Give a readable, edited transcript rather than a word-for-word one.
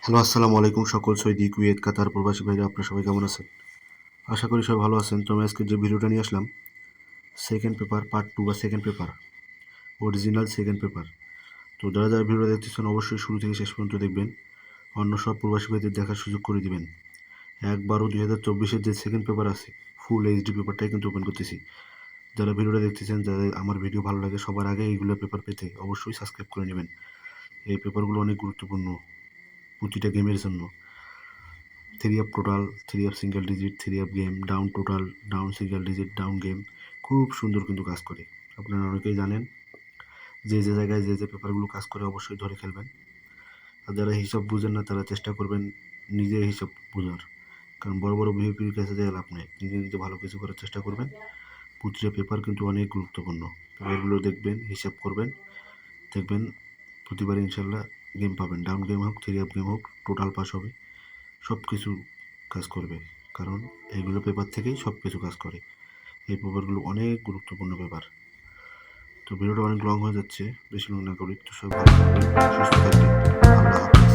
Hello, আসসালামু আলাইকুম সকল সৌদি, কুয়েত, কাতার প্রবাসী ভাইরা, আপনারা সবাই কেমন আছেন? আশা করি সবাই ভালো আছেন। তো আমি আজকে যে ভিডিওটা নিয়ে আসলাম, সেকেন্ড পেপার পার্ট 2 বা second paper, original second paper. তো যারা যারা ভিডিওটা দেখতেছেন অবশ্যই শুরু থেকে শেষ পর্যন্ত দেখবেন। অন্য সব প্রবাসী ভাইদের দেখার সুযোগ করে দিবেন। 1/12/2024 যে সেকেন্ড পেপার আছে, ফুল এইচডি পেপারটাই কিন্তু ওপেন করতেছি। যারা ভিডিওটা দেখতেছেন, যাদের আমার ভিডিও ভালো লাগে, সবার আগে এইগুলো পেপার পেতে অবশ্যই সাবস্ক্রাইব করে নেবেন। এই পেপারগুলো অনেক গুরুত্বপূর্ণ প্রতিটা গেমের জন্য। Three up total, three up single digit, three up game, down total, down single digit, down game, খুব সুন্দর কিন্তু কাজ করে। আপনারা অনেকেই জানেন যে যে জায়গায় যে যে পেপারগুলো কাজ করে অবশ্যই ধরে খেলবেন। আর যারা হিসাব বুঝেন না তারা চেষ্টা করবেন নিজে হিসাব বোঝার, কারণ বড় বড় ভিআইপির কাছে যেয়ে লাভ নেই। নিজে নিজে ভালো কিছু করার চেষ্টা করবেন। প্রতিটা পেপার কিন্তু অনেক গুরুত্বপূর্ণ। পেপারগুলো দেখবেন, হিসাব করবেন, দেখবেন প্রতিবার ইনশাল্লাহ গেম পাবেন। ডাউন গেম হোক, থ্রি আপ গেম হোক, টোটাল পাস হবে, সব কিছু কাজ করবে। কারণ এইগুলো পেপার থেকেই সব কিছু কাজ করে। এই পেপারগুলো অনেক গুরুত্বপূর্ণ পেপার। তো ভিডিওটা অনেক লং হয়ে যাচ্ছে, বেশি লং না করি। তো সব ভালো থাকবেন, সুস্থ থাকবেন। আল্লাহ হাফেজ।